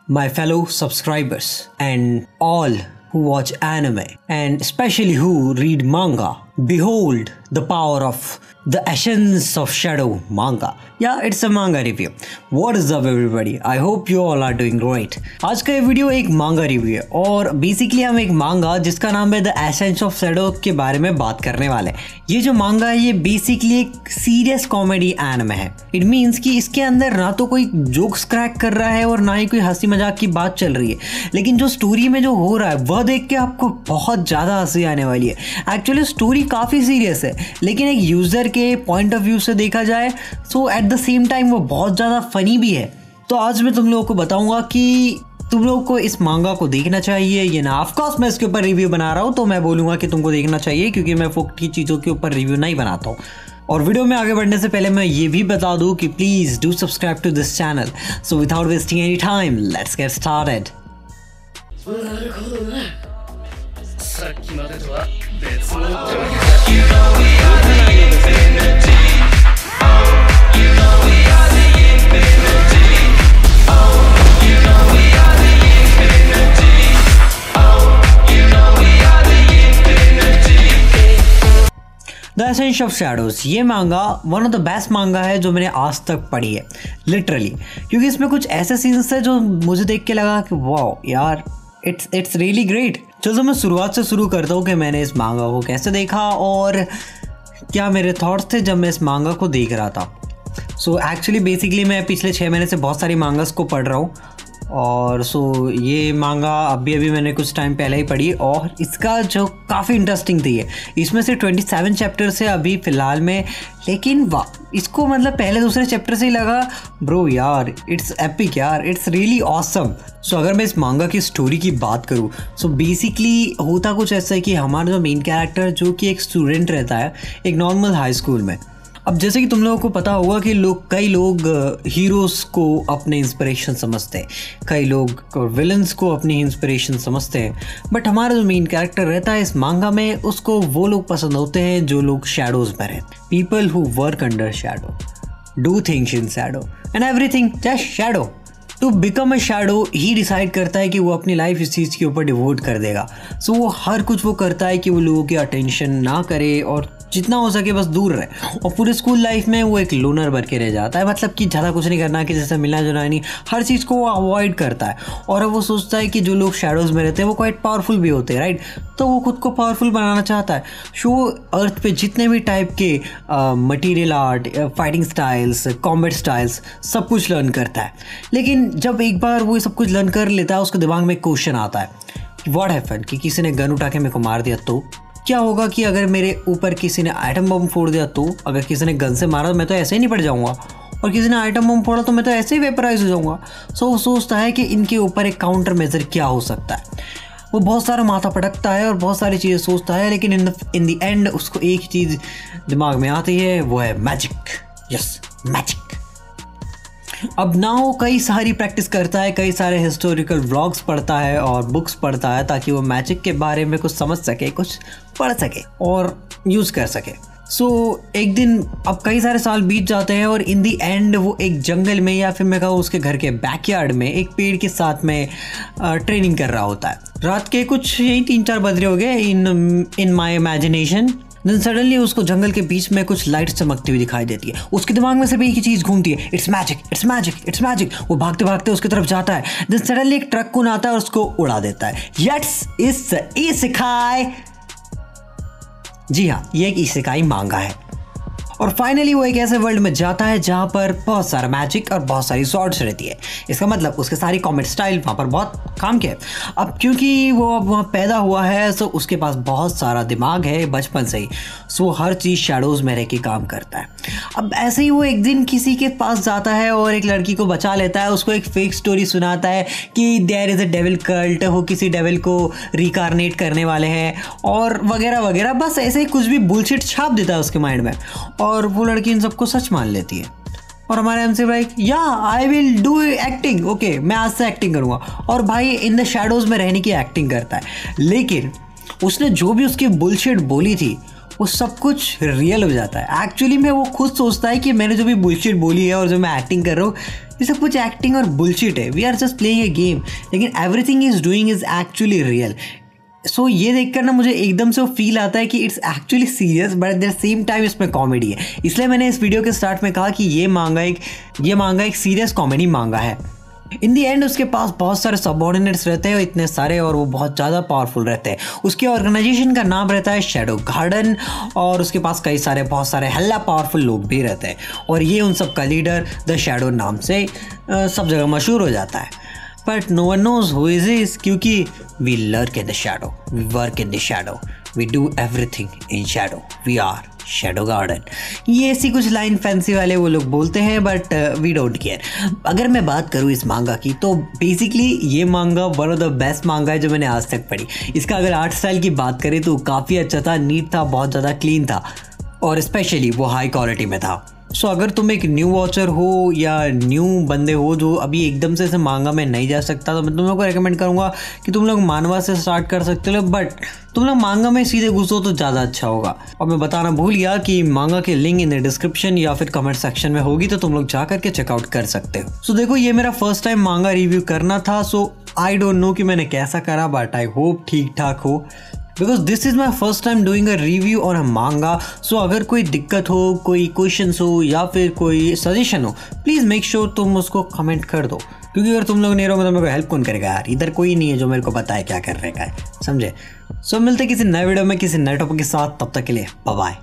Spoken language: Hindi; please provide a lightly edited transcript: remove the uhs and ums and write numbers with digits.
my fellow subscribers and all who watch anime and especially who read manga. Behold the power of the Essence of Shadow manga. Yeah, it's a manga review. What is up everybody? I hope you all are doing great. आज का ये वीडियो एक मांगा रिव्यू है और बेसिकली हम एक मांगा जिसका नाम है द एसेंस ऑफ शैडो के बारे में बात करने वाले हैं। ये जो मांगा है ये बेसिकली एक सीरियस कॉमेडी एनिमे है। इट मीन्स कि इसके अंदर ना तो कोई जोक्स क्रैक कर रहा है और ना ही कोई हंसी मजाक की बात चल रही है, लेकिन जो स्टोरी में जो हो रहा है वह देख के आपको बहुत ज़्यादा हंसी आने वाली है। एक्चुअली स्टोरी काफ़ी सीरियस है, लेकिन एक यूज़र के पॉइंट ऑफ व्यू से देखा जाए सो एट द सेम टाइम वो बहुत ज़्यादा फनी भी है। तो आज मैं तुम लोगों को बताऊंगा कि तुम लोगों को इस मांगा को देखना चाहिए या ना। ऑफ कोर्स मैं इसके ऊपर रिव्यू बना रहा हूँ तो मैं बोलूँगा कि तुमको देखना चाहिए, क्योंकि मैं फुक की चीज़ों के ऊपर रिव्यू नहीं बनाता हूँ। और वीडियो में आगे बढ़ने से पहले मैं ये भी बता दूँ कि please do subscribe to this channel. So without wasting any time let's get started. The essence of shadows ये manga one of the best मांगा है जो मैंने आज तक पढ़ी है लिटरली, क्योंकि इसमें कुछ ऐसे सीन्स है जो मुझे देख के लगा कि वाओ यार इट्स रियली ग्रेट। चलो मैं शुरुआत से शुरू करता हूँ कि मैंने इस मांगा को कैसे देखा और क्या मेरे थॉट्स थे जब मैं इस मांगा को देख रहा था। सो एक्चुअली बेसिकली मैं पिछले 6 महीने से बहुत सारी मांगास को पढ़ रहा हूँ और ये मांगा अभी मैंने कुछ टाइम पहले ही पढ़ी और इसका जो काफ़ी इंटरेस्टिंग थी है। इसमें से 27 चैप्टर्स है अभी फ़िलहाल में, लेकिन वाह इसको मतलब पहले दूसरे चैप्टर से ही लगा ब्रो यार इट्स एपिक यार, इट्स रियली ऑसम। सो अगर मैं इस मांगा की स्टोरी की बात करूँ सो बेसिकली होता कुछ ऐसा है कि हमारा जो मेन कैरेक्टर जो कि एक स्टूडेंट रहता है एक नॉर्मल हाई स्कूल में। अब जैसे कि तुम लोगों को पता होगा कि कई लोग हीरोज़ को अपने इंस्पिरेशन समझते हैं, कई लोग विलन्स को अपनी इंस्पिरेशन समझते हैं, बट हमारा जो मेन कैरेक्टर रहता है इस मांगा में उसको वो लोग पसंद होते हैं जो लोग शैडोज़ में रहते हैं। People who work under shadow, do things in shadow and everything just shadow. To become a shadow ही डिसाइड करता है कि वो अपनी लाइफ इस चीज़ के ऊपर डिवोट कर देगा। सो वो हर कुछ वो करता है कि वो लोगों की अटेंशन ना करे और जितना हो सके बस दूर रहे। और पूरे स्कूल लाइफ में वो एक लोनर बन के रह जाता है, मतलब कि ज़्यादा कुछ नहीं करना, कि जैसे मिलना जुलना नहीं, हर चीज़ को वो अवॉइड करता है। और अब वो सोचता है कि जो लोग शैडोज़ में रहते हैं वो क्वाइट पावरफुल भी होते हैं, राइट। तो वो खुद को पावरफुल बनाना चाहता है। शो अर्थ पे जितने भी टाइप के material art, fighting styles, combat styles सब कुछ लर्न करता है। लेकिन जब एक बार वो सब कुछ लर्न कर लेता है उसके दिमाग में एक क्वेश्चन आता है कि व्हाट हैपेंड, कि किसी ने गन उठा के मेरे को मार दिया तो क्या होगा, कि अगर मेरे ऊपर किसी ने आइटम बम फोड़ दिया तो, अगर किसी ने गन से मारा तो मैं तो ऐसे ही निपट जाऊंगा, और किसी ने आइटम बम फोड़ा तो मैं तो ऐसे ही वेपराइज हो जाऊंगा। सो वो सोचता है कि इनके ऊपर एक काउंटर मेजर क्या हो सकता है। वो बहुत सारा माथा पटकता है और बहुत सारी चीज़ें सोचता है, लेकिन इन द एंड उसको एक चीज़ दिमाग में आती है, वो है मैजिक। Yes, magic. अब ना वो कई सारी प्रैक्टिस करता है, कई सारे हिस्टोरिकल व्लॉग्स पढ़ता है और बुक्स पढ़ता है ताकि वो मैजिक के बारे में कुछ समझ सके, कुछ पढ़ सके और यूज़ कर सके। सो एक दिन अब कई सारे साल बीत जाते हैं और इन दी एंड वो एक जंगल में या फिर मैं कहूँ उसके घर के बैकयार्ड में एक पेड़ के साथ में ट्रेनिंग कर रहा होता है। रात के कुछ यही 3-4 बज रहे हो गए इन माई इमेजिनेशन। देन सडनली उसको जंगल के बीच में कुछ लाइट चमकती हुई दिखाई देती है। उसके दिमाग में सिर्फ एक ही चीज़ घूमती है, it's magic, it's magic, it's magic. वो भागते भागते उसकी तरफ जाता है। देन सडनली एक ट्रक कौन आता है और उसको उड़ा देता है। यट्स इट्स इसेकाई। जी हाँ, ये एक इसेकाई मांगा है। और फाइनली वो एक ऐसे वर्ल्ड में जाता है जहाँ पर बहुत सारा मैजिक और बहुत सारी सॉर्ड्स रहती है। इसका मतलब उसके सारी कॉमेट स्टाइल वहाँ पर बहुत काम के। अब क्योंकि वो अब वहाँ पैदा हुआ है सो उसके पास बहुत सारा दिमाग है बचपन से ही, सो हर चीज़ शैडोज़ में रह के काम करता है। अब ऐसे ही वो एक दिन किसी के पास जाता है और एक लड़की को बचा लेता है, उसको एक फेक स्टोरी सुनाता है कि there is a devil cult, वो किसी डेविल को रिकारनेट करने वाले हैं और वगैरह वगैरह। बस ऐसे ही कुछ भी बुलशिट छाप देता है उसके माइंड में और वो लड़की इन सबको सच मान लेती है। और हमारे एमसी भाई या I will do acting, okay मैं आज से एक्टिंग करूँगा। और भाई इन द शैडोज़ में रहने की एक्टिंग करता है, लेकिन उसने जो भी उसकी बुलशिट बोली थी वो सब कुछ रियल हो जाता है। एक्चुअली में वो खुद सोचता है कि मैंने जो भी बुलशिट बोली है और जो मैं एक्टिंग कर रहा हूँ ये सब कुछ एक्टिंग और बुलशिट है, we are just playing a game, लेकिन everything is doing is actually real. So ये देखकर ना मुझे एकदम से वो फील आता है कि it's actually serious but at the same time इसमें कॉमेडी है। इसलिए मैंने इस वीडियो के स्टार्ट में कहा कि ये मांगा एक सीरियस कॉमेडी मांगा है। इन दी एंड उसके पास बहुत सारे सबऑर्डिनेट्स रहते हैं, इतने सारे, और वो बहुत ज़्यादा पावरफुल रहते हैं। उसके ऑर्गेनाइजेशन का नाम रहता है शैडो गार्डन, और उसके पास बहुत सारे हल्ला पावरफुल लोग भी रहते हैं, और ये उन सब का लीडर द शैडो नाम से सब जगह मशहूर हो जाता है। But no one knows who is this, क्योंकि we lurk in the shadow, we work in the shadow, we do everything in shadow, we are shadow garden. ये ऐसी कुछ लाइन फैंसी वाले वो लोग बोलते हैं, बट वी डोंट केयर। अगर मैं बात करूँ इस मांगा की, तो बेसिकली ये manga one of the best मांगा है जो मैंने आज तक पढ़ी। इसका अगर आर्ट स्टाइल की बात करें तो काफ़ी अच्छा था, नीट था, बहुत ज़्यादा क्लीन था, और स्पेशली वो हाई क्वालिटी में था। सो अगर तुम एक न्यू वॉचर हो या न्यू बंदे हो जो अभी एकदम से मांगा में नहीं जा सकता, तो मैं तुम लोग को रेकमेंड करूँगा कि तुम लोग मानवा से स्टार्ट कर सकते हो, बट तुम लोग मांगा में सीधे घुसो तो ज़्यादा अच्छा होगा। और मैं बताना भूल गया कि मांगा के लिंक इन द डिस्क्रिप्शन या फिर कमेंट सेक्शन में होगी, तो तुम लोग जा करके चेकआउट कर सकते हो। सो देखो, ये मेरा फर्स्ट टाइम मांगा रिव्यू करना था, सो आई डोंट नो कि मैंने कैसा करा, बट आई होप ठीक ठाक हो, because this is my first time doing a review on a मांगा। सो अगर कोई दिक्कत हो, कोई क्वेश्चंस हो या फिर कोई सजेशन हो, प्लीज़ मेक श्योर तुम उसको कमेंट कर दो, क्योंकि अगर तुम लोग नहीं रहोगे तो मेरे को हेल्प कौन करेगा यार। इधर कोई नहीं है जो मेरे को बताए क्या करने का है, समझे। सो मिलते किसी नए वीडियो में किसी नए टॉपिक के साथ, तब तक के लिए बाय बाय।